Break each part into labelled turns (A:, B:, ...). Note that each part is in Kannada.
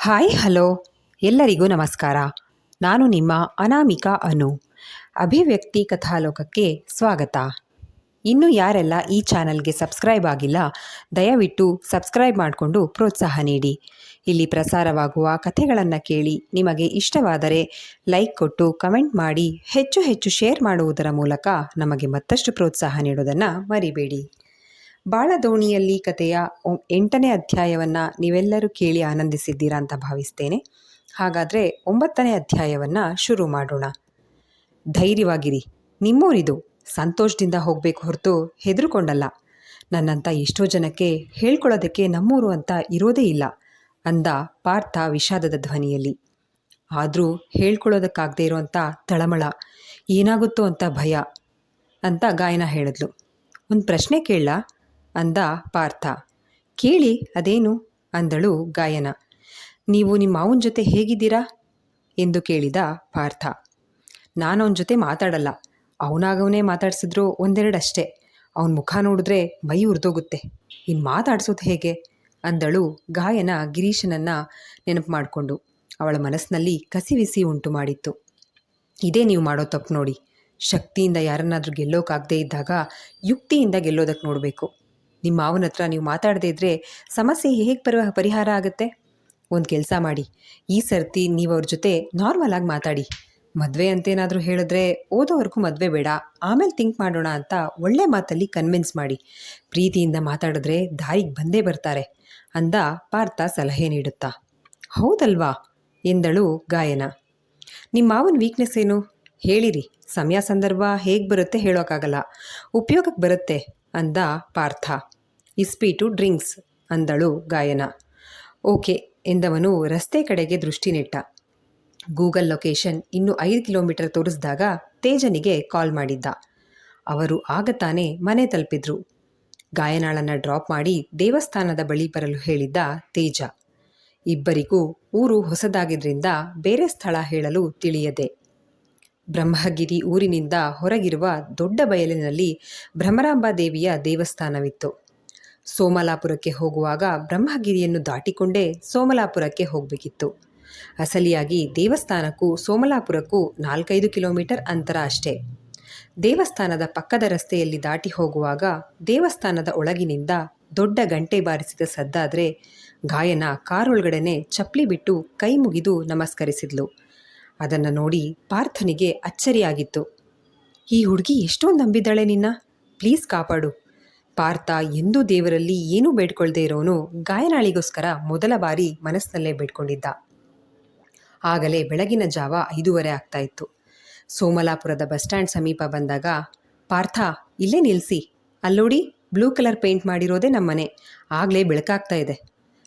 A: ಹಾಯ್ ಹಲೋ ಎಲ್ಲರಿಗೂ ನಮಸ್ಕಾರ. ನಾನು ನಿಮ್ಮ ಅನಾಮಿಕಾ ಅನು. ಅಭಿವ್ಯಕ್ತಿ ಕಥಾಲೋಕಕ್ಕೆ ಸ್ವಾಗತ. ಇನ್ನೂ ಯಾರೆಲ್ಲ ಈ ಚಾನಲ್ಗೆ ಸಬ್ಸ್ಕ್ರೈಬ್ ಆಗಿಲ್ಲ, ದಯವಿಟ್ಟು ಸಬ್ಸ್ಕ್ರೈಬ್ ಮಾಡಿಕೊಂಡು ಪ್ರೋತ್ಸಾಹ ನೀಡಿ. ಇಲ್ಲಿ ಪ್ರಸಾರವಾಗುವ ಕಥೆಗಳನ್ನು ಕೇಳಿ ನಿಮಗೆ ಇಷ್ಟವಾದರೆ ಲೈಕ್ ಕೊಟ್ಟು ಕಮೆಂಟ್ ಮಾಡಿ ಹೆಚ್ಚು ಹೆಚ್ಚು ಶೇರ್ ಮಾಡುವುದರ ಮೂಲಕ ನಮಗೆ ಮತ್ತಷ್ಟು ಪ್ರೋತ್ಸಾಹ ನೀಡೋದನ್ನು ಮರಿಬೇಡಿ. ಬಾಳದೋಣಿಯಲ್ಲಿ ಕಥೆಯ 8ನೇ ಅಧ್ಯಾಯವನ್ನು ನೀವೆಲ್ಲರೂ ಕೇಳಿ ಆನಂದಿಸಿದ್ದೀರಾ ಅಂತ ಭಾವಿಸ್ತೇನೆ. ಹಾಗಾದರೆ 9ನೇ ಅಧ್ಯಾಯವನ್ನು ಶುರು ಮಾಡೋಣ. ಧೈರ್ಯವಾಗಿರಿ, ನಿಮ್ಮೂರಿದು, ಸಂತೋಷದಿಂದ ಹೋಗಬೇಕು ಹೊರತು ಹೆದರುಕೊಂಡಲ್ಲ. ನನ್ನಂಥ ಎಷ್ಟೋ ಜನಕ್ಕೆ ಹೇಳ್ಕೊಳ್ಳೋದಕ್ಕೆ ನಮ್ಮೂರು ಅಂತ ಇರೋದೇ ಇಲ್ಲ ಅಂದ ಪಾರ್ಥ ವಿಷಾದದ ಧ್ವನಿಯಲ್ಲಿ. ಆದರೂ ಹೇಳ್ಕೊಳ್ಳೋದಕ್ಕಾಗದೇ ಇರೋವಂಥ ತಳಮಳ, ಏನಾಗುತ್ತೋ ಅಂತ ಭಯ ಅಂತ ಗಾಯನ ಹೇಳಿದ್ಲು. ಒಂದು ಪ್ರಶ್ನೆ ಕೇಳಲಾ ಅಂದ ಪಾರ್ಥ. ಕೇಳಿ, ಅದೇನು ಅಂದಳು ಗಾಯನ. ನೀವು ನಿಮ್ಮ ಮಾವನ ಜೊತೆ ಹೇಗಿದ್ದೀರಾ ಎಂದು ಕೇಳಿದ ಪಾರ್ಥ. ನಾನವನ ಜೊತೆ ಮಾತಾಡಲ್ಲ, ಅವನಾಗವನೇ ಮಾತಾಡ್ಸಿದ್ರು ಒಂದೆರಡಷ್ಟೇ. ಅವನ ಮುಖ ನೋಡಿದ್ರೆ ಮೈ ಉರಿದೋಗುತ್ತೆ, ಇನ್ನು ಮಾತಾಡ್ಸೋದು ಹೇಗೆ ಅಂದಳು ಗಾಯನ ಗಿರೀಶನನ್ನು ನೆನಪು ಮಾಡಿಕೊಂಡು. ಅವಳ ಮನಸ್ಸಿನಲ್ಲಿ ಕಸಿವಿಸಿ ಉಂಟು ಮಾಡಿತ್ತು. ಇದೇ ನೀವು ಮಾಡೋ ತಪ್ಪು ನೋಡಿ. ಶಕ್ತಿಯಿಂದ ಯಾರನ್ನಾದರೂ ಗೆಲ್ಲೋಕ್ಕಾಗದೇ ಇದ್ದಾಗ ಯುಕ್ತಿಯಿಂದ ಗೆಲ್ಲೋದಕ್ಕೆ ನೋಡಬೇಕು. ನಿಮ್ಮ ಮಾವನ ಹತ್ರ ನೀವು ಮಾತಾಡದೇ ಇದ್ದರೆ ಸಮಸ್ಯೆ ಹೇಗೆ ಪರಿಹಾರ ಆಗುತ್ತೆ? ಒಂದು ಕೆಲಸ ಮಾಡಿ, ಈ ಸರ್ತಿ ನೀವು ಅವ್ರ ಜೊತೆ ನಾರ್ಮಲ್ ಆಗಿ ಮಾತಾಡಿ. ಮದುವೆ ಅಂತೇನಾದರೂ ಹೇಳಿದ್ರೆ ಓದೋವರೆಗೂ ಮದುವೆ ಬೇಡ, ಆಮೇಲೆ ಥಿಂಕ್ ಮಾಡೋಣ ಅಂತ ಒಳ್ಳೆ ಮಾತಲ್ಲಿ ಕನ್ವಿನ್ಸ್ ಮಾಡಿ. ಪ್ರೀತಿಯಿಂದ ಮಾತಾಡಿದ್ರೆ ದಾರಿಗೆ ಬಂದೇ ಬರ್ತಾರೆ ಅಂದ ಪಾರ್ಥ ಸಲಹೆ ನೀಡುತ್ತಾ. ಹೌದಲ್ವಾ ಎಂದಳು ಗಾಯನ. ನಿಮ್ಮ ಮಾವನ ವೀಕ್ನೆಸ್ ಏನು ಹೇಳಿರಿ, ಸಮಯ ಸಂದರ್ಭ ಹೇಗೆ ಬರುತ್ತೆ ಹೇಳೋಕ್ಕಾಗಲ್ಲ, ಉಪಯೋಗಕ್ಕೆ ಬರುತ್ತೆ ಅಂದ ಪಾರ್ಥ. ಇಸ್ಪೀಟು ಡ್ರಿಂಕ್ಸ್ ಅಂದಳು ಗಾಯನ. ಓಕೆ ಎಂದವನು ರಸ್ತೆ ಕಡೆಗೆ ದೃಷ್ಟಿ ನೆಟ್ಟ. ಗೂಗಲ್ ಲೊಕೇಶನ್ ಇನ್ನು 5 ಕಿಲೋಮೀಟರ್ ತೋರಿಸಿದಾಗ ತೇಜನಿಗೆ ಕಾಲ್ ಮಾಡಿದ್ದ. ಅವರು ಆಗ ತಾನೇ ಮನೆ ತಲುಪಿದ್ರು. ಗಾಯನಾಳನ್ನು ಡ್ರಾಪ್ ಮಾಡಿ ದೇವಸ್ಥಾನದ ಬಳಿ ಬರಲು ಹೇಳಿದ್ದ ತೇಜ. ಇಬ್ಬರಿಗೂ ಊರು ಹೊಸದಾಗಿದ್ದರಿಂದ ಬೇರೆ ಸ್ಥಳ ಹೇಳಲು ತಿಳಿಯದೆ. ಬ್ರಹ್ಮಗಿರಿ ಊರಿನಿಂದ ಹೊರಗಿರುವ ದೊಡ್ಡ ಬಯಲಿನಲ್ಲಿ ಭ್ರಮರಾಂಬಾ ದೇವಿಯ ದೇವಸ್ಥಾನವಿತ್ತು. ಸೋಮಲಾಪುರಕ್ಕೆ ಹೋಗುವಾಗ ಬ್ರಹ್ಮಗಿರಿಯನ್ನು ದಾಟಿಕೊಂಡೇ ಸೋಮಲಾಪುರಕ್ಕೆ ಹೋಗಬೇಕಿತ್ತು. ಅಸಲಿಯಾಗಿ ದೇವಸ್ಥಾನಕ್ಕೂ ಸೋಮಲಾಪುರಕ್ಕೂ 4-5 ಕಿಲೋಮೀಟರ್ ಅಂತರ ಅಷ್ಟೇ. ದೇವಸ್ಥಾನದ ಪಕ್ಕದ ರಸ್ತೆಯಲ್ಲಿ ದಾಟಿ ಹೋಗುವಾಗ ದೇವಸ್ಥಾನದ ಒಳಗಿನಿಂದ ದೊಡ್ಡ ಗಂಟೆ ಬಾರಿಸಿದ ಸದ್ದಾದರೆ ಗಾಯನ ಕಾರೊಳಗಡೆನೆ ಚಪ್ಪಲಿ ಬಿಟ್ಟು ಕೈ ಮುಗಿದು ನಮಸ್ಕರಿಸಿದ್ಲು. ಅದನ್ನು ನೋಡಿ ಪಾರ್ಥನಿಗೆ ಅಚ್ಚರಿಯಾಗಿತ್ತು. ಈ ಹುಡುಗಿ ಎಷ್ಟೊಂದು ನಂಬಿದ್ದಾಳೆ ನಿನ್ನ, ಪ್ಲೀಸ್ ಕಾಪಾಡು. ಪಾರ್ಥ ಎಂದೂ ದೇವರಲ್ಲಿ ಏನೂ ಬೇಡ್ಕೊಳ್ದೇ ಇರೋನು ಗಾಯನಾಳಿಗೋಸ್ಕರ ಮೊದಲ ಬಾರಿ ಮನಸ್ಸಿನಲ್ಲೇ ಬೇಡ್ಕೊಂಡಿದ್ದ. ಆಗಲೇ ಬೆಳಗಿನ ಜಾವ 5:15 ಆಗ್ತಾ ಇತ್ತು. ಸೋಮಲಾಪುರದ ಬಸ್ ಸ್ಟ್ಯಾಂಡ್ ಸಮೀಪ ಬಂದಾಗ, ಪಾರ್ಥ ಇಲ್ಲೇ ನಿಲ್ಲಿಸಿ, ಅಲ್ಲೋಡಿ ಬ್ಲೂ ಕಲರ್ ಪೇಂಟ್ ಮಾಡಿರೋದೇ ನಮ್ಮನೆ, ಆಗಲೇ ಬೆಳಕಾಗ್ತಾ ಇದೆ.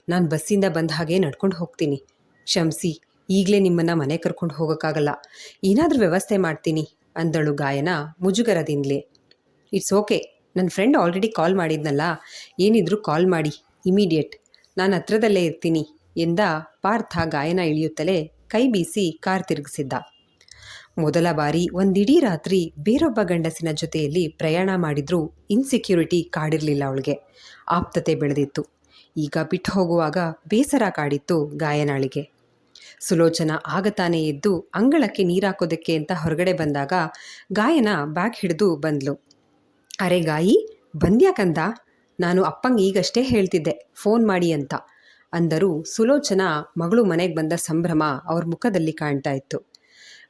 A: ನಾನು ಬಸ್ಸಿಂದ ಬಂದ ಹಾಗೆ ನಡ್ಕೊಂಡು ಹೋಗ್ತೀನಿ, ಕ್ಷಮಿಸಿ, ಈಗಲೇ ನಿಮ್ಮನ್ನು ಮನೆ ಕರ್ಕೊಂಡು ಹೋಗೋಕ್ಕಾಗಲ್ಲ, ಏನಾದರೂ ವ್ಯವಸ್ಥೆ ಮಾಡ್ತೀನಿ ಅಂದಳು ಗಾಯನ ಮುಜುಗರದಿಂದಲೇ. ಇಟ್ಸ್ ಓಕೆ, ನನ್ನ ಫ್ರೆಂಡ್ ಆಲ್ರೆಡಿ ಕಾಲ್ ಮಾಡಿದ್ನಲ್ಲ, ಏನಿದ್ರು ಕಾಲ್ ಮಾಡಿ, ಇಮಿಡಿಯೇಟ್, ನಾನು ಹತ್ರದಲ್ಲೇ ಇರ್ತೀನಿ ಎಂದ ಪಾರ್ಥ ಗಾಯನ ಇಳಿಯುತ್ತಲೇ ಕೈ ಬೀಸಿ ಕಾರ್ ತಿರುಗಿಸಿದ್ದ. ಮೊದಲ ಬಾರಿ ಒಂದಿಡೀ ರಾತ್ರಿ ಬೇರೊಬ್ಬ ಗಂಡಸಿನ ಜೊತೆಯಲ್ಲಿ ಪ್ರಯಾಣ ಮಾಡಿದ್ರೂ ಇನ್ಸೆಕ್ಯೂರಿಟಿ ಕಾಡಿರಲಿಲ್ಲ ಅವಳಿಗೆ, ಆಪ್ತತೆ ಬೆಳೆದಿತ್ತು. ಈಗ ಬಿಟ್ಟು ಹೋಗುವಾಗ ಬೇಸರ ಕಾಡಿತ್ತು ಗಾಯನಾಳಿಗೆ. ಸುಲೋಚನಾ ಆಗ ತಾನೇ ಎದ್ದು ಅಂಗಳಕ್ಕೆ ನೀರಾಕೋದಕ್ಕೆ ಅಂತ ಹೊರಗಡೆ ಬಂದಾಗ ಗಾಯನ ಬ್ಯಾಗ್ ಹಿಡಿದು ಬಂದ್ಲು. ಅರೆ ಗಾಯಿ, ಬಂದ್ಯಾಕಂದ? ನಾನು ಅಪ್ಪಂಗೆ ಈಗಷ್ಟೇ ಹೇಳ್ತಿದ್ದೆ ಫೋನ್ ಮಾಡಿ ಅಂತ ಅಂದರು. ಸುಲೋಚನಾ ಮಗಳು ಮನೆಗೆ ಬಂದ ಸಂಭ್ರಮ ಅವ್ರ ಮುಖದಲ್ಲಿ ಕಾಣ್ತಾ ಇತ್ತು.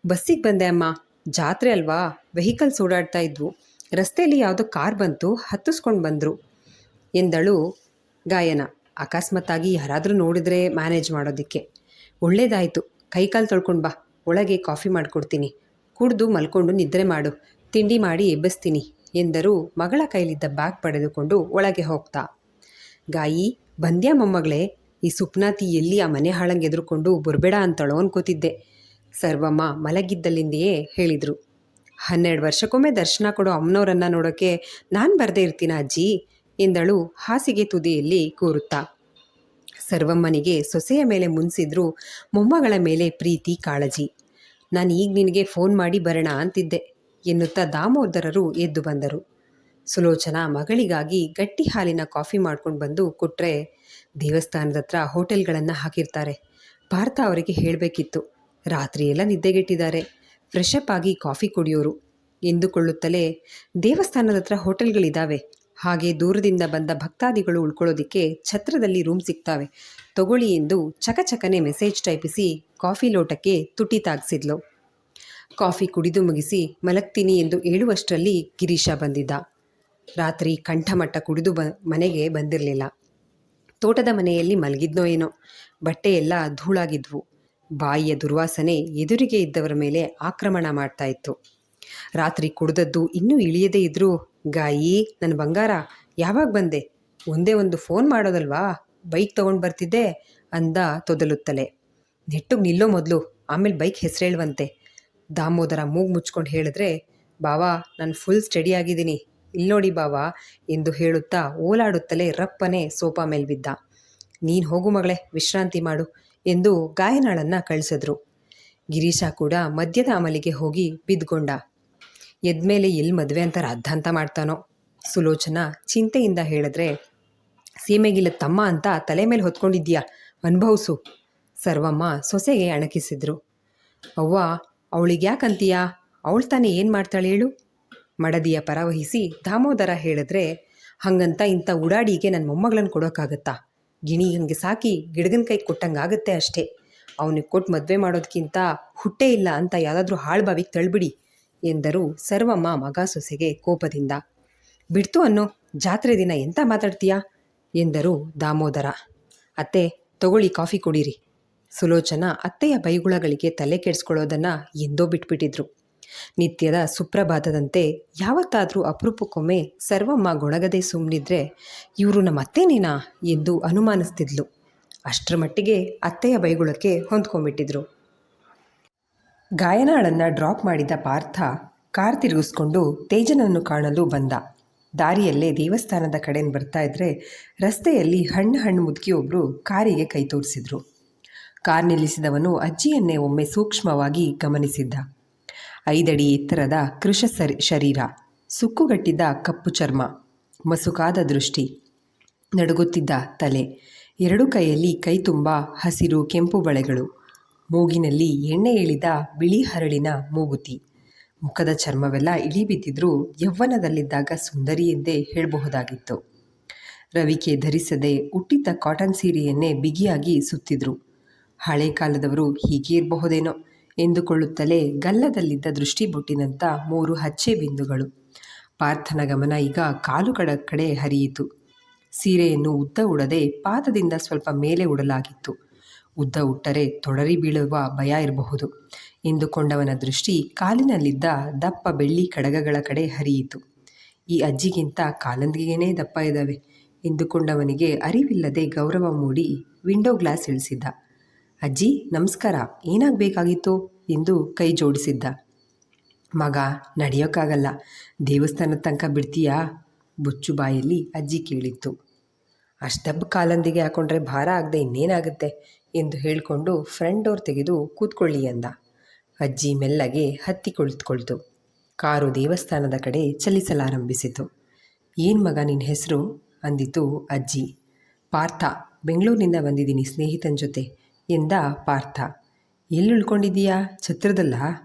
A: ಬಸ್ಸಿಗೆ ಬಂದೆ ಅಮ್ಮ, ಜಾತ್ರೆ ಅಲ್ವಾ, ವೆಹಿಕಲ್ಸ್ ಓಡಾಡ್ತಾ ಇದ್ವು, ರಸ್ತೆಯಲ್ಲಿ ಯಾವುದೋ ಕಾರ್ ಬಂತು, ಹತ್ತಿಸ್ಕೊಂಡು ಬಂದರು ಎಂದಳು ಗಾಯನ. ಅಕಸ್ಮಾತ್ತಾಗಿ ಯಾರಾದರೂ ನೋಡಿದ್ರೆ ಮ್ಯಾನೇಜ್ ಮಾಡೋದಕ್ಕೆ. ಒಳ್ಳೇದಾಯಿತು, ಕೈಕಾಲು ತೊಳ್ಕೊಂಡು ಬಾ, ಒಳಗೆ ಕಾಫಿ ಮಾಡಿಕೊಡ್ತೀನಿ, ಕುಡಿದು ಮಲ್ಕೊಂಡು ನಿದ್ರೆ ಮಾಡು, ತಿಂಡಿ ಮಾಡಿ ಎಬ್ಬಿಸ್ತೀನಿ ಎಂದರು ಮಗಳ ಕೈಲಿದ್ದ ಬ್ಯಾಗ್ ಪಡೆದುಕೊಂಡು ಒಳಗೆ ಹೋಗ್ತಾ. ಗಾಯಿ, ಬಂದ್ಯಾ ಮೊಮ್ಮಗಳೇ, ಈ ಸುಪ್ನಾತಿ ಎಲ್ಲಿ ಆ ಮನೆ ಹಾಳಂಗೆ ಎದುರುಕೊಂಡು ಬರಬೇಡ ಅಂತಳೋ ಅನ್ಕೋತಿದ್ದೆ, ಸರ್ವಮ್ಮ ಮಲಗಿದ್ದಲ್ಲಿಂದೆಯೇ ಹೇಳಿದರು. 12 ವರ್ಷಕ್ಕೊಮ್ಮೆ ದರ್ಶನ ಕೊಡೋ ಅಮ್ಮನವರನ್ನು ನೋಡೋಕ್ಕೆ ನಾನು ಬರದೇ ಇರ್ತೀನ ಅಜ್ಜಿ ಎಂದಳು ಹಾಸಿಗೆ ತುದಿಯಲ್ಲಿ ಕೂರುತ್ತಾ. ಸರ್ವಮ್ಮನಿಗೆ ಸೊಸೆಯ ಮೇಲೆ ಮುನ್ಸಿದ್ರು ಮೊಮ್ಮಗಳ ಮೇಲೆ ಪ್ರೀತಿ ಕಾಳಜಿ. ನಾನು ಈಗ ನಿನಗೆ ಫೋನ್ ಮಾಡಿ ಬರೋಣ ಅಂತಿದ್ದೆ ಎನ್ನುತ್ತಾ ದಾಮೋದರರು ಎದ್ದು ಬಂದರು. ಸುಲೋಚನಾ ಮಗಳಿಗಾಗಿ ಗಟ್ಟಿ ಹಾಲಿನ ಕಾಫಿ ಮಾಡ್ಕೊಂಡು ಬಂದು ಕೊಟ್ಟರೆ, ದೇವಸ್ಥಾನದ ಹತ್ರ ಹೋಟೆಲ್ಗಳನ್ನು ಹಾಕಿರ್ತಾರೆ, ಪಾರ್ಥ ಅವರಿಗೆ ಹೇಳಬೇಕಿತ್ತು. ರಾತ್ರಿಯೆಲ್ಲ ನಿದ್ದೆಗೆಟ್ಟಿದ್ದಾರೆ, ಫ್ರೆಶ್ ಅಪ್ ಆಗಿ ಕಾಫಿ ಕುಡಿಯೋರು ಎಂದುಕೊಳ್ಳುತ್ತಲೇ ದೇವಸ್ಥಾನದ ಹತ್ರ ಹೋಟೆಲ್ಗಳಿದ್ದಾವೆ, ಹಾಗೆ ದೂರದಿಂದ ಬಂದ ಭಕ್ತಾದಿಗಳು ಉಳ್ಕೊಳ್ಳೋದಿಕ್ಕೆ ಛತ್ರದಲ್ಲಿ ರೂಮ್ ಸಿಗ್ತಾವೆ, ತಗೊಳ್ಳಿ ಎಂದು ಚಕಚಕನೆ ಮೆಸೇಜ್ ಟೈಪಿಸಿ ಕಾಫಿ ಲೋಟಕ್ಕೆ ತುಟಿ ತಾಗಿಸಿದ್ಲು. ಕಾಫಿ ಕುಡಿದು ಮುಗಿಸಿ ಮಲಗ್ತೀನಿ ಎಂದು ಹೇಳುವಷ್ಟರಲ್ಲಿ ಗಿರೀಶ ಬಂದಿದ್ದ. ರಾತ್ರಿ ಕಂಠಮಟ್ಟ ಕುಡಿದು ಮನೆಗೆ ಬಂದಿರಲಿಲ್ಲ. ತೋಟದ ಮನೆಯಲ್ಲಿ ಮಲಗಿದ್ನೋ ಏನೋ. ಬಟ್ಟೆ ಎಲ್ಲ ಧೂಳಾಗಿದ್ವು. ಬಾಯಿಯ ದುರ್ವಾಸನೆ ಎದುರಿಗೆ ಇದ್ದವರ ಮೇಲೆ ಆಕ್ರಮಣ ಮಾಡ್ತಾ ಇತ್ತು. ರಾತ್ರಿ ಕುಡ್ದದ್ದು ಇನ್ನೂ ಇಳಿಯದೇ ಇದ್ರೂ, ಗಾಯಿ ನನ್ನ ಬಂಗಾರ ಯಾವಾಗ ಬಂದೆ, ಒಂದೇ ಒಂದು ಫೋನ್ ಮಾಡೋದಲ್ವಾ, ಬೈಕ್ ತೊಗೊಂಡು ಬರ್ತಿದ್ದೆ ಅಂದ ತೊದಲುತ್ತಲೇ. ನೆಟ್ಟಗೆ ನಿಲ್ಲೋ ಮೊದಲು, ಆಮೇಲೆ ಬೈಕ್ ಹೆಸರೇಳುವಂತೆ. ದಾಮೋದರ ಮೂಗು ಮುಚ್ಕೊಂಡು ಹೇಳಿದ್ರೆ, ಬಾವಾ ನಾನು ಫುಲ್ ಸ್ಟಡಿ ಆಗಿದ್ದೀನಿ, ಇಲ್ಲಿ ನೋಡಿ ಬಾವಾ ಎಂದು ಹೇಳುತ್ತಾ ಓಲಾಡುತ್ತಲೇ ರಪ್ಪನೆ ಸೋಫಾ ಮೇಲೆ ಬಿದ್ದ. ನೀನು ಹೋಗು ಮಗಳೇ, ವಿಶ್ರಾಂತಿ ಮಾಡು ಎಂದು ಗಾಯನಾಳನ್ನು ಕಳಿಸಿದ್ರು. ಗಿರೀಶ ಕೂಡ ಮದ್ಯದ ಅಮಲಿಗೆ ಹೋಗಿ ಬಿದ್ದುಕೊಂಡ. ಎದ್ಮೇಲೆ ಎಲ್ಲಿ ಮದುವೆ ಅಂತ ರಾದ್ಧಾಂತ ಮಾಡ್ತಾನೋ. ಸುಲೋಚನಾ ಚಿಂತೆಯಿಂದ ಹೇಳಿದ್ರೆ, ಸೀಮೆಗಿಲ್ಲ ತಮ್ಮ ಅಂತ ತಲೆ ಮೇಲೆ ಹೊತ್ಕೊಂಡಿದ್ದೀಯಾ, ಅನುಭವಿಸು. ಸರ್ವಮ್ಮ ಸೊಸೆಗೆ ಅಣಕಿಸಿದ್ರು. ಅವ್ವ, ಅವಳಿಗೆ ಯಾಕಂತೀಯಾ, ಅವಳು ತಾನೇ ಏನು ಮಾಡ್ತಾಳೆ ಹೇಳು. ಮಡದಿಯ ಪರವಹಿಸಿ ದಾಮೋದರ ಹೇಳಿದ್ರೆ, ಹಂಗಂತ ಇಂಥ ಉಡಾಡಿಗೆ ನನ್ನ ಮೊಮ್ಮಗಳನ್ನು ಕೊಡೋಕ್ಕಾಗತ್ತಾ, ಗಿಣಿ ಹಂಗೆ ಸಾಕಿ ಗಿಡಗನ ಕೈ ಕೊಟ್ಟಂಗಾಗತ್ತೆ ಅಷ್ಟೇ. ಅವನಿಗೆ ಕೊಟ್ಟು ಮದುವೆ ಮಾಡೋದಕ್ಕಿಂತ ಹುಟ್ಟೇ ಇಲ್ಲ ಅಂತ ಯಾವುದಾದ್ರೂ ಹಾಳ್ಬಾವಿಗೆ ತಳ್ಬಿಡಿ ಎಂದರು ಸರ್ವಮ್ಮ ಮಗ ಸೊಸೆಗೆ ಕೋಪದಿಂದ. ಬಿಡ್ತು ಅನ್ನೋ, ಜಾತ್ರೆ ದಿನ ಎಂತ ಮಾತಾಡ್ತೀಯಾ ಎಂದರು ದಾಮೋದರ. ಅತ್ತೆ ತಗೊಳ್ಳಿ ಕಾಫಿ ಕುಡೀರಿ. ಸುಲೋಚನಾ ಅತ್ತೆಯ ಬೈಗುಳಗಳಿಗೆ ತಲೆ ಕೆಡಿಸ್ಕೊಳ್ಳೋದನ್ನು ಎಂದೋ ಬಿಟ್ಬಿಟ್ಟಿದ್ರು. ನಿತ್ಯದ ಸುಪ್ರಭಾತದಂತೆ ಯಾವತ್ತಾದರೂ ಅಪರೂಪಕ್ಕೊಮ್ಮೆ ಸರ್ವಮ್ಮ ಗೊಣಗದೆ ಸುಮ್ಮನಿದ್ರೆ, ಇವರು ನಮ್ಮ ಅತ್ತೇನೇನಾ ಎಂದು ಅನುಮಾನಿಸ್ತಿದ್ಲು. ಅಷ್ಟರ ಮಟ್ಟಿಗೆ ಅತ್ತೆಯ ಬೈಗುಳಕ್ಕೆ ಹೊಂದ್ಕೊಂಡ್ಬಿಟ್ಟಿದ್ರು. ಗಾಯನಾಳನ್ನು ಡ್ರಾಪ್ ಮಾಡಿದ ಪಾರ್ಥ ಕಾರ್ ತಿರುಗಿಸ್ಕೊಂಡು ತೇಜನನ್ನು ಕಾಣಲು ಬಂದ. ದಾರಿಯಲ್ಲೇ ದೇವಸ್ಥಾನದ ಕಡೆಯಿಂದ ಬರ್ತಾ ಇದ್ರೆ ರಸ್ತೆಯಲ್ಲಿ ಹಣ್ಣು ಮುದುಕಿಯೊಬ್ಬರು ಕಾರಿಗೆ ಕೈ ತೋರಿಸಿದ್ರು. ಕಾರ್ ನಿಲ್ಲಿಸಿದವನು ಅಜ್ಜಿಯನ್ನೇ ಒಮ್ಮೆ ಸೂಕ್ಷ್ಮವಾಗಿ ಗಮನಿಸಿದ್ದ. 5 ಅಡಿ ಎತ್ತರದ ಕೃಶ ಶರೀರ, ಸುಕ್ಕುಗಟ್ಟಿದ್ದ ಕಪ್ಪು ಚರ್ಮ, ಮಸುಕಾದ ದೃಷ್ಟಿ, ನಡುಗುತ್ತಿದ್ದ ತಲೆ, 2 ಕೈಯಲ್ಲಿ ಕೈ ತುಂಬ ಹಸಿರು ಕೆಂಪು ಬಳೆಗಳು, ಮೂಗಿನಲ್ಲಿ ಎಣ್ಣೆ ಇಳಿದ ಬಿಳಿ ಹರಳಿನ ಮೂಗುತಿ. ಮುಖದ ಚರ್ಮವೆಲ್ಲ ಇಳಿ ಬಿದ್ದಿದ್ರೂ ಯೌವನದಲ್ಲಿದ್ದಾಗ ಸುಂದರಿ ಎಂದೇ ಹೇಳಬಹುದಾಗಿತ್ತು. ರವಿಕೆ ಧರಿಸದೆ ಹುಟ್ಟಿದ್ದ ಕಾಟನ್ ಸೀರೆಯನ್ನೇ ಬಿಗಿಯಾಗಿ ಸುತ್ತಿದ್ರು. ಹಳೆ ಕಾಲದವರು ಹೀಗೆ ಇರಬಹುದೇನೋ ಎಂದುಕೊಳ್ಳುತ್ತಲೇ ಗಲ್ಲದಲ್ಲಿದ್ದ ದೃಷ್ಟಿಬೊಟ್ಟಿನಂಥ 3 ಹಚ್ಚೆ ಬಿಂದುಗಳು. ಪಾರ್ಥನ ಗಮನ ಈಗ ಕಾಲುಗಳ ಕಡೆ ಹರಿಯಿತು. ಸೀರೆಯನ್ನು ಉದ್ದ ಉಡದೆ ಪಾದದಿಂದ ಸ್ವಲ್ಪ ಮೇಲೆ ಉಡಲಾಗಿತ್ತು. ಉದ್ದ ಉಟ್ಟರೆ ತೊಡರಿ ಬೀಳುವ ಭಯ ಇರಬಹುದು ಎಂದುಕೊಂಡವನ ದೃಷ್ಟಿ ಕಾಲಿನಲ್ಲಿದ್ದ ದಪ್ಪ ಬೆಳ್ಳಿ ಕಡಗಗಳ ಕಡೆ ಹರಿಯಿತು. ಈ ಅಜ್ಜಿಗಿಂತ ಕಾಲಂದಿಗೇನೇ ದಪ್ಪ ಇದ್ದಾವೆ ಎಂದುಕೊಂಡವನಿಗೆ ಅರಿವಿಲ್ಲದೆ ಗೌರವ ಮೂಡಿ ವಿಂಡೋ ಗ್ಲಾಸ್ ಇಳಿಸಿದ್ದ. ಅಜ್ಜಿ ನಮಸ್ಕಾರ, ಏನಾಗಬೇಕಾಗಿತ್ತು ಎಂದು ಕೈ ಜೋಡಿಸಿದ್ದ. ಮಗ, ನಡೆಯೋಕ್ಕಾಗಲ್ಲ, ದೇವಸ್ಥಾನದ ತನಕ ಬಿಡ್ತೀಯಾ? ಬುಚ್ಚು ಬಾಯಲ್ಲಿ ಅಜ್ಜಿ ಕೇಳಿತ್ತು. ಅಷ್ಟಬ್ಬ ಕಾಲಂದಿಗೆ ಹಾಕೊಂಡ್ರೆ ಭಾರ ಆಗದೆ ಇನ್ನೇನಾಗುತ್ತೆ ಎಂದು ಹೇಳಿಕೊಂಡು ಫ್ರಂಟ್ ಡೋರ್ ತೆಗೆದು ಕೂತ್ಕೊಳ್ಳಿ ಅಂದ. ಅಜ್ಜಿ ಮೆಲ್ಲಗೆ ಹತ್ತಿ ಕುಳಿತುಕೊಳ್ತು. ಕಾರು ದೇವಸ್ಥಾನದ ಕಡೆ ಚಲಿಸಲಾರಂಭಿಸಿತು. ಏನು ಮಗ ನಿನ್ನ ಹೆಸರು ಅಂದಿತು ಅಜ್ಜಿ. ಪಾರ್ಥ, ಬೆಂಗಳೂರಿನಿಂದ ಬಂದಿದ್ದೀನಿ ಸ್ನೇಹಿತನ ಜೊತೆ ಎಂದ ಪಾರ್ಥ. ಎಲ್ಲಿ ಉಳ್ಕೊಂಡಿದ್ದೀಯಾ, ಛತ್ರದಲ್ಲ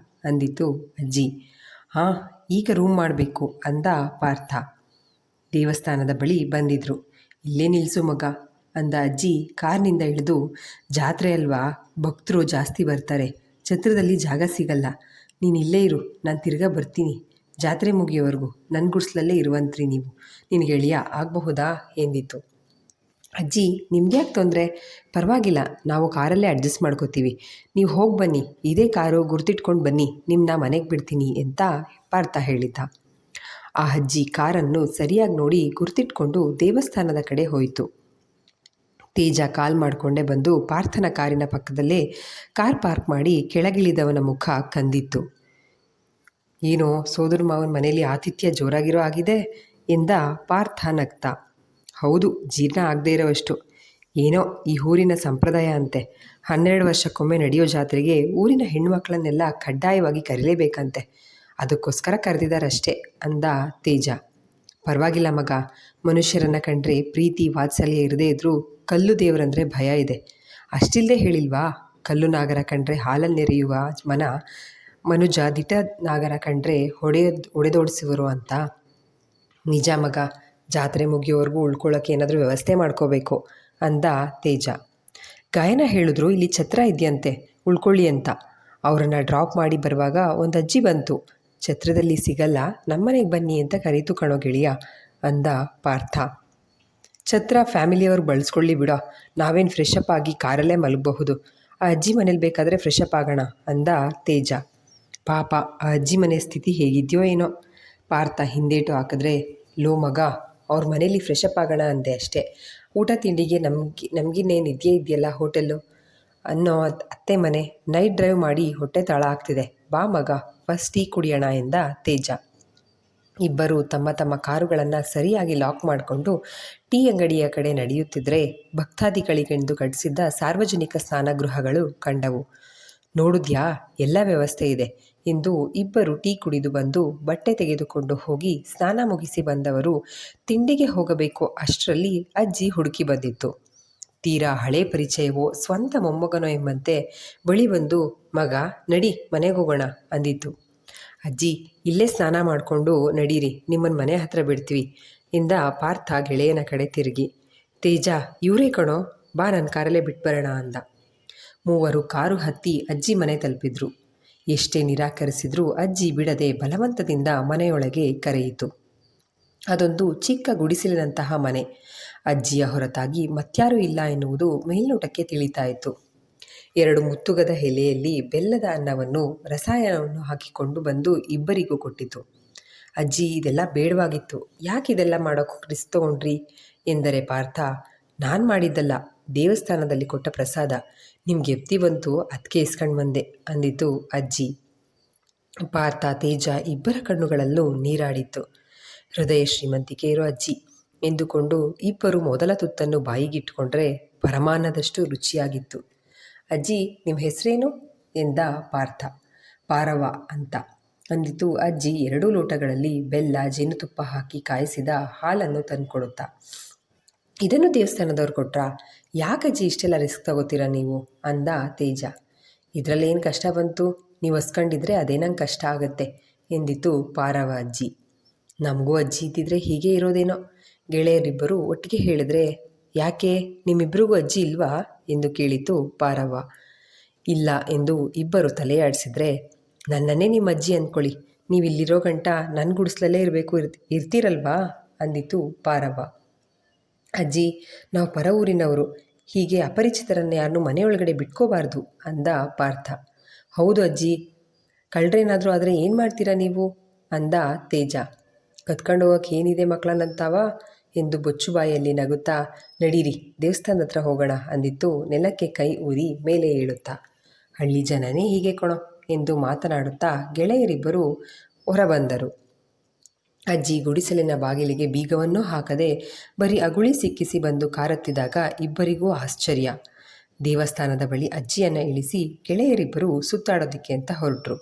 A: ಅಂದಿತು ಅಜ್ಜಿ. ಹಾಂ, ಈಗ ರೂಮ್ ಮಾಡಬೇಕು ಅಂದ ಪಾರ್ಥ. ದೇವಸ್ಥಾನದ ಬಳಿ ಬಂದಿದ್ರು. ಇಲ್ಲೇ ನಿಲ್ಲಿಸು ಮಗ ಅಂದ ಅಜ್ಜಿ ಕಾರ್ನಿಂದ ಇಳಿದು. ಜಾತ್ರೆ ಅಲ್ವಾ, ಭಕ್ತರು ಜಾಸ್ತಿ ಬರ್ತಾರೆ, ಛತ್ರದಲ್ಲಿ ಜಾಗ ಸಿಗಲ್ಲ, ನೀನು ಇಲ್ಲೇ ಇರು, ನಾನು ತಿರ್ಗಾ ಬರ್ತೀನಿ, ಜಾತ್ರೆ ಮುಗಿಯೋವರೆಗೂ ನನ್ನ ಗುಡ್ಸ್ಲಲ್ಲೇ ಇರುವಂತ್ರಿ ನೀವು, ನಿನಗೆ ಗೆಳೆಯ ಆಗಬಹುದಾ ಎಂದಿತು. ಅಜ್ಜಿ ನಿಮ್ದ್ಯಾಕೆ ತೊಂದರೆ, ಪರವಾಗಿಲ್ಲ, ನಾವು ಕಾರಲ್ಲೇ ಅಡ್ಜಸ್ಟ್ ಮಾಡ್ಕೋತೀವಿ, ನೀವು ಹೋಗಿ ಬನ್ನಿ, ಇದೇ ಕಾರು, ಗುರ್ತಿಟ್ಕೊಂಡು ಬನ್ನಿ, ನಿಮ್ಮನ್ನ ಮನೆಗೆ ಬಿಡ್ತೀನಿ ಅಂತ ಪಾರ್ಥ ಹೇಳಿದ್ದ. ಆ ಅಜ್ಜಿ ಕಾರನ್ನು ಸರಿಯಾಗಿ ನೋಡಿ ಗುರ್ತಿಟ್ಕೊಂಡು ದೇವಸ್ಥಾನದ ಕಡೆ ಹೋಯಿತು. ತೇಜ ಕಾಲ್ ಮಾಡಿಕೊಂಡೇ ಬಂದು ಪಾರ್ಥನ ಕಾರಿನ ಪಕ್ಕದಲ್ಲೇ ಕಾರ್ ಪಾರ್ಕ್ ಮಾಡಿ ಕೆಳಗಿಳಿದವನ ಮುಖ ಕಂದಿತ್ತು. ಏನೋ ಸೋದರ ಮಾವನ ಮನೆಯಲ್ಲಿ ಆತಿಥ್ಯ ಜೋರಾಗಿರೋ ಆಗಿದೆ ಎಂದ ಪಾರ್ಥ ನಗ್ತ. ಹೌದು, ಜೀರ್ಣ ಆಗದೇ ಇರೋವಷ್ಟು. ಏನೋ ಈ ಊರಿನ ಸಂಪ್ರದಾಯ ಅಂತೆ, 12 ವರ್ಷಕ್ಕೊಮ್ಮೆ ನಡೆಯೋ ಜಾತ್ರೆಗೆ ಊರಿನ ಹೆಣ್ಮಕ್ಳನ್ನೆಲ್ಲ ಕಡ್ಡಾಯವಾಗಿ ಕರೀಲೇಬೇಕಂತೆ, ಅದಕ್ಕೋಸ್ಕರ ಕರೆದಿದ್ದಾರಷ್ಟೇ ಅಂದ ತೇಜ. ಪರವಾಗಿಲ್ಲ ಮಗ, ಮನುಷ್ಯರನ್ನು ಕಂಡ್ರೆ ಪ್ರೀತಿ ವಾತ್ಸಲ್ಯ ಇರದೇ ಇದ್ದರೂ ಕಲ್ಲು ದೇವರಂದರೆ ಭಯ ಇದೆ, ಅಷ್ಟಿಲ್ಲದೆ ಹೇಳಿಲ್ವಾ ಕಲ್ಲು ನಾಗರ ಕಂಡ್ರೆ ಹಾಲಲ್ಲಿ ನೆರೆಯುವ ಮನುಜ ದಿಟ ನಾಗರ ಕಂಡ್ರೆ ಹೊಡೆದೋಡಿಸುವರು ಅಂತ. ನಿಜ ಮಗ, ಜಾತ್ರೆ ಮುಗಿಯೋವರೆಗೂ ಉಳ್ಕೊಳ್ಳೋಕೆ ಏನಾದರೂ ವ್ಯವಸ್ಥೆ ಮಾಡ್ಕೋಬೇಕು ಅಂದ ತೇಜ. ಗಾಯನ ಹೇಳಿದ್ರು ಇಲ್ಲಿ ಛತ್ರ ಇದೆಯಂತೆ, ಉಳ್ಕೊಳ್ಳಿ ಅಂತ. ಅವರನ್ನು ಡ್ರಾಪ್ ಮಾಡಿ ಬರುವಾಗ ಒಂದು ಅಜ್ಜಿ ಬಂತು. ಛತ್ರದಲ್ಲಿ ಸಿಗಲ್ಲ, ನಮ್ಮನೆಗೆ ಬನ್ನಿ ಅಂತ ಕರೀತು ಕಣೋ ಗೆಳೆಯ ಅಂದ ಪಾರ್ಥ. ಛತ್ರ ಫ್ಯಾಮಿಲಿಯವ್ರು ಬಳಸ್ಕೊಳ್ಳಿ ಬಿಡೋ, ನಾವೇನು ಫ್ರೆಶಪ್ ಆಗಿ ಕಾರಲ್ಲೇ ಮಲಗಬಹುದು. ಆ ಅಜ್ಜಿ ಮನೇಲಿ ಬೇಕಾದರೆ ಫ್ರೆಶಪ್ ಆಗೋಣ ಅಂದ ತೇಜ. ಪಾಪ ಆ ಅಜ್ಜಿ ಮನೆ ಸ್ಥಿತಿ ಹೇಗಿದೆಯೋ ಏನೋ. ಪಾರ್ಥ ಹಿಂದೇಟು ಹಾಕಿದ್ರೆ, ಲೋ ಮಗ, ಅವ್ರ ಮನೇಲಿ ಫ್ರೆಶಪ್ ಆಗೋಣ ಅಂದೆ ಅಷ್ಟೇ. ಊಟ ತಿಂಡಿಗೆ ನಮಗಿನ್ನೇನು ಇದೆಯಲ್ಲ ಹೋಟೆಲ್ಲು ಅನ್ನೋ ಅತ್ತೆ ಮನೆ. ನೈಟ್ ಡ್ರೈವ್ ಮಾಡಿ ಹೊಟ್ಟೆ ತಾಳ ಆಗ್ತಿದೆ. ಬಾ ಮಗ, ಫಸ್ಟ್ ಟೀ ಕುಡಿಯೋಣ ಎಂದ ತೇಜ. ಇಬ್ಬರು ತಮ್ಮ ತಮ್ಮ ಕಾರುಗಳನ್ನು ಸರಿಯಾಗಿ ಲಾಕ್ ಮಾಡಿಕೊಂಡು ಟೀ ಅಂಗಡಿಯ ಕಡೆ ನಡೆಯುತ್ತಿದ್ದರೆ ಭಕ್ತಾದಿಗಳಿಗೆಂದು ಕಟ್ಟಿಸಿದ್ದ ಸಾರ್ವಜನಿಕ ಸ್ನಾನಗೃಹಗಳು ಕಂಡವು. ನೋಡಿದ್ಯಾ, ಎಲ್ಲ ವ್ಯವಸ್ಥೆ ಇದೆ ಎಂದು ಇಬ್ಬರು ಟೀ ಕುಡಿದು ಬಂದು ಬಟ್ಟೆ ತೆಗೆದುಕೊಂಡು ಹೋಗಿ ಸ್ನಾನ ಮುಗಿಸಿ ಬಂದವರು ತಿಂಡಿಗೆ ಹೋಗಬೇಕು ಅಷ್ಟರಲ್ಲಿ ಅಜ್ಜಿ ಹುಡುಕಿ ಬಂದಿತ್ತು. ತೀರಾ ಹಳೆ ಪರಿಚಯವೋ ಸ್ವಂತ ಮೊಮ್ಮಗನೋ ಎಂಬಂತೆ ಬಳಿ ಬಂದು, ಮಗ ನಡಿ ಮನೆಗೆ ಹೋಗೋಣ ಅಂದಿತ್ತು. ಅಜ್ಜಿ, ಇಲ್ಲೇ ಸ್ನಾನ ಮಾಡಿಕೊಂಡು ನಡೀರಿ, ನಿಮ್ಮನ್ನು ಮನೆ ಹತ್ರ ಬಿಡ್ತೀವಿ ಎಂದ ಪಾರ್ಥ ಗೆಳೆಯನ ಕಡೆ ತಿರುಗಿ. ತೇಜ, ಇವರೇ ಕಣೋ, ಬಾ ನನ್ನ ಕಾರಲ್ಲೇ ಬಿಟ್ಬರೋಣ ಅಂದ. ಮೂವರು ಕಾರು ಹತ್ತಿ ಅಜ್ಜಿ ಮನೆ ತಲುಪಿದ್ರು. ಎಷ್ಟೇ ನಿರಾಕರಿಸಿದ್ರೂ ಅಜ್ಜಿ ಬಿಡದೆ ಬಲವಂತದಿಂದ ಮನೆಯೊಳಗೆ ಕರೆಯಿತು. ಅದೊಂದು ಚಿಕ್ಕ ಗುಡಿಸಲಿನಂತಹ ಮನೆ. ಅಜ್ಜಿಯ ಹೊರತಾಗಿ ಮತ್ಯಾರೂ ಇಲ್ಲ ಎನ್ನುವುದು ಮೇಲ್ನೋಟಕ್ಕೆ ತಿಳಿತಾಯಿತು. 2 ಮುತ್ತುಗದ ಎಲೆಯಲ್ಲಿ ಬೆಲ್ಲದ ಅನ್ನವನ್ನು ರಸಾಯನವನ್ನು ಹಾಕಿಕೊಂಡು ಬಂದು ಇಬ್ಬರಿಗೂ ಕೊಟ್ಟಿತು. ಅಜ್ಜಿ, ಇದೆಲ್ಲ ಬೇಡವಾಗಿತ್ತು, ಯಾಕಿದೆಲ್ಲ ಮಾಡೋಕ್ಕೆ ರಿಸ್ಕ್ ತಗೊಂಡ್ರಿ ಎಂದರೆ ಪಾರ್ಥ, ನಾನು ಮಾಡಿದ್ದಲ್ಲ, ದೇವಸ್ಥಾನದಲ್ಲಿ ಕೊಟ್ಟ ಪ್ರಸಾದ, ನಿಮ್ಗೆ ಎತ್ತಿ ಬಂತು ಅದಕ್ಕೆ ಇಸ್ಕೊಂಡು ಬಂದೆ ಅಂದಿತು ಅಜ್ಜಿ. ಪಾರ್ಥ, ತೇಜ ಇಬ್ಬರ ಕಣ್ಣುಗಳಲ್ಲೂ ನೀರಾಡಿತ್ತು. ಹೃದಯ ಶ್ರೀಮಂತಿಕೆ ಇರೋ ಅಜ್ಜಿ ಎಂದುಕೊಂಡು ಇಬ್ಬರು ಮೊದಲ ತುತ್ತನ್ನು ಬಾಯಿಗಿಟ್ಟುಕೊಂಡ್ರೆ ಪರಮಾನ್ನದಷ್ಟು ರುಚಿಯಾಗಿತ್ತು. ಅಜ್ಜಿ, ನಿಮ್ಮ ಹೆಸರೇನು ಎಂದ ಪಾರ್ಥ. ಪಾರವ್ವ ಅಂತ ಅಂದಿತು ಅಜ್ಜಿ 2 ಲೋಟಗಳಲ್ಲಿ ಬೆಲ್ಲ ಜೇನುತುಪ್ಪ ಹಾಕಿ ಕಾಯಿಸಿದ ಹಾಲನ್ನು ತಂದುಕೊಡುತ್ತಾ. ಇದನ್ನು ದೇವಸ್ಥಾನದವ್ರು ಕೊಟ್ರಾ? ಯಾಕಜ್ಜಿ ಇಷ್ಟೆಲ್ಲ ರಿಸ್ಕ್ ತಗೋತೀರಾ ನೀವು ಅಂದ ತೇಜ. ಇದರಲ್ಲೇನು ಕಷ್ಟ ಬಂತು, ನೀವು ಹಸ್ಕೊಂಡಿದ್ರೆ ಅದೇ ನಂಗೆ ಕಷ್ಟ ಆಗುತ್ತೆ ಎಂದಿತು ಪಾರವ್ವ ಅಜ್ಜಿ. ನಮಗೂ ಅಜ್ಜಿ ಇದ್ದಿದ್ರೆ ಹೀಗೆ ಇರೋದೇನೋ. ಗೆಳೆಯರಿಬ್ಬರು ಒಟ್ಟಿಗೆ ಹೇಳಿದ್ರೆ, ಯಾಕೆ ನಿಮ್ಮಿಬ್ಬರಿಗೂ ಅಜ್ಜಿ ಇಲ್ವಾ ಎಂದು ಕೇಳಿತು ಪಾರವ್ವ. ಇಲ್ಲ ಎಂದು ಇಬ್ಬರು ತಲೆಯಾಡಿಸಿದ್ರೆ, ನನ್ನನ್ನೇ ನಿಮ್ಮ ಅಜ್ಜಿ ಅಂದ್ಕೊಳ್ಳಿ, ನೀವು ಇಲ್ಲಿರೋ ಗಂಟ ನನ್ನ ಗುಡಿಸ್ಲಲ್ಲೇ ಇರಬೇಕು ಇರ್ತೀರಲ್ವಾ ಅಂದಿತು ಪಾರವ್ವ. ಅಜ್ಜಿ, ನಾವು ಪರ ಊರಿನವರು, ಹೀಗೆ ಅಪರಿಚಿತರನ್ನು ಯಾರನ್ನೂ ಮನೆಯೊಳಗಡೆ ಬಿಟ್ಕೋಬಾರ್ದು ಅಂದ ಪಾರ್ಥ. ಹೌದು ಅಜ್ಜಿ, ಕಳ್ಳರೇನಾದರೂ ಆದರೆ ಏನು ಮಾಡ್ತೀರಾ ನೀವು ಅಂದ ತೇಜ. ಕತ್ಕೊಂಡು ಹೋಗೋಕೆ ಏನಿದೆ ಮಕ್ಕಳನ್ನಂತಾವ ಎಂದು ಬೊಚ್ಚುಬಾಯಲ್ಲಿ ನಗುತ್ತಾ, ನಡೀರಿ ದೇವಸ್ಥಾನದ ಹತ್ರ ಹೋಗೋಣ ಅಂದಿತ್ತು ನೆಲಕ್ಕೆ ಕೈ ಊರಿ ಮೇಲೆ ಏಳುತ್ತಾ. ಹಳ್ಳಿ ಜನನೇ ಹೀಗೆ ಕಣೋ ಎಂದು ಮಾತನಾಡುತ್ತಾ ಗೆಳೆಯರಿಬ್ಬರು ಹೊರಬಂದರು. ಅಜ್ಜಿ ಗುಡಿಸಲಿನ ಬಾಗಿಲಿಗೆ ಬೀಗವನ್ನೂ ಹಾಕದೆ ಬರೀ ಅಗುಳಿ ಸಿಕ್ಕಿಸಿ ಬಂದು ಕಾರತ್ತಿದಾಗ ಇಬ್ಬರಿಗೂ ಆಶ್ಚರ್ಯ. ದೇವಸ್ಥಾನದ ಬಳಿ ಅಜ್ಜಿಯನ್ನು ಇಳಿಸಿ ಗೆಳೆಯರಿಬ್ಬರು ಸುತ್ತಾಡೋದಕ್ಕೆ ಅಂತ ಹೊರಟರು.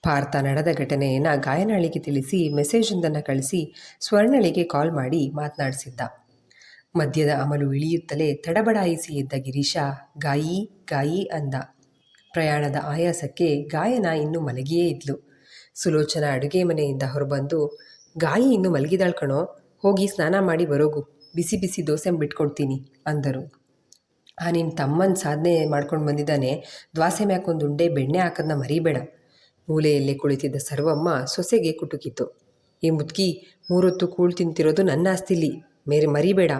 A: ಪಾರ್ಥ ನಡೆದ ಘಟನೆಯನ್ನು ಗಾಯನಳಿಗೆ ತಿಳಿಸಿ ಮೆಸೇಜೊಂದನ್ನು ಕಳಿಸಿ ಸ್ವರ್ಣಳಿಗೆ ಕಾಲ್ ಮಾಡಿ ಮಾತನಾಡಿಸಿದ್ದ. ಮದ್ಯದ ಅಮಲು ಇಳಿಯುತ್ತಲೇ ತಡಬಡಾಯಿಸಿ ಎದ್ದ ಗಿರೀಶ ಗಾಯಿ ಗಾಯಿ ಅಂದ. ಪ್ರಯಾಣದ ಆಯಾಸಕ್ಕೆ ಗಾಯನ ಇನ್ನೂ ಮಲಗಿಯೇ ಇದ್ಲು. ಸುಲೋಚನಾ ಅಡುಗೆ ಮನೆಯಿಂದ ಹೊರಬಂದು, ಗಾಯಿ ಇನ್ನೂ ಮಲಗಿದಾಳ್ಕಣೋ, ಹೋಗಿ ಸ್ನಾನ ಮಾಡಿ ಬರೋಗು, ಬಿಸಿ ಬಿಸಿ ದೋಸೆ ಬಿಟ್ಕೊಡ್ತೀನಿ ಅಂದರು. ನಿನ್ನ ತಮ್ಮನ ಸಾಧನೆ ಮಾಡ್ಕೊಂಡು ಬಂದಿದ್ದಾನೆ, ದ್ವಾಸೆ ಮ್ಯಾಕೊಂದು ಉಂಡೆ ಬೆಣ್ಣೆ ಹಾಕೋದನ್ನ ಮರಿಬೇಡ. ಮೂಲೆಯಲ್ಲೇ ಕುಳಿತಿದ್ದ ಸರ್ವಮ್ಮ ಸೊಸೆಗೆ ಕುಟುಕಿತು. ಈ ಮುದುಕಿ 3 ಹೊತ್ತು ಕೂಳು ತಿಂತಿರೋದು ನನ್ನ ಆಸ್ತಿಲಿ, ಮರಿಬೇಡ.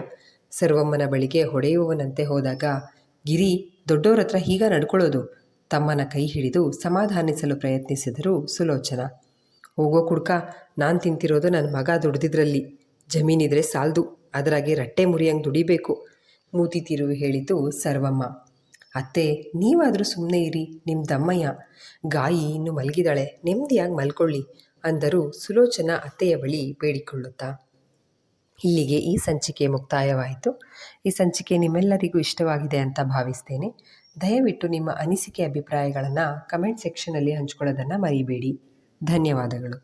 A: ಸರ್ವಮ್ಮನ ಬಳಿಗೆ ಹೊಡೆಯುವವನಂತೆ ಹೋದಾಗ, ಗಿರಿ, ದೊಡ್ಡವ್ರ ಹತ್ರ ಹೀಗ ನಡ್ಕೊಳ್ಳೋದು. ತಮ್ಮನ ಕೈ ಹಿಡಿದು ಸಮಾಧಾನಿಸಲು ಪ್ರಯತ್ನಿಸಿದರು ಸುಲೋಚನಾ. ಹೋಗೋ ಕುಡ್ಕ, ನಾನು ತಿಂತಿರೋದು ನನ್ನ ಮಗ ದುಡ್ದಿದ್ರಲ್ಲಿ. ಜಮೀನಿದ್ರೆ ಸಾಲದು, ಅದರಾಗೆ ರಟ್ಟೆ ಮುರಿಯಂಗೆ ದುಡಿಬೇಕು ಮೂತಿ ತಿರುವಿ ಹೇಳಿತು ಸರ್ವಮ್ಮ. ಅತ್ತೆ, ನೀವಾದರೂ ಸುಮ್ಮನೆ ಇರಿ, ನಿಮ್ಮ ದಮ್ಮಯ್ಯ. ಗಾಯಿ ಇನ್ನು ಮಲಗಿದಾಳೆ, ನೆಮ್ಮದಿಯಾಗಿ ಮಲ್ಕೊಳ್ಳಿ ಅಂದರು ಸುಲೋಚನಾ ಅತ್ತೆಯ ಬಳಿ ಬೇಡಿಕೊಳ್ಳುತ್ತಾ. ಇಲ್ಲಿಗೆ ಈ ಸಂಚಿಕೆ ಮುಕ್ತಾಯವಾಯಿತು. ಈ ಸಂಚಿಕೆ ನಿಮ್ಮೆಲ್ಲರಿಗೂ ಇಷ್ಟವಾಗಿದೆ ಅಂತ ಭಾವಿಸ್ತೇನೆ. ದಯವಿಟ್ಟು ನಿಮ್ಮ ಅನಿಸಿಕೆ ಅಭಿಪ್ರಾಯಗಳನ್ನು ಕಮೆಂಟ್ ಸೆಕ್ಷನಲ್ಲಿ ಹಂಚ್ಕೊಳ್ಳೋದನ್ನು ಮರಿಬೇಡಿ. ಧನ್ಯವಾದಗಳು.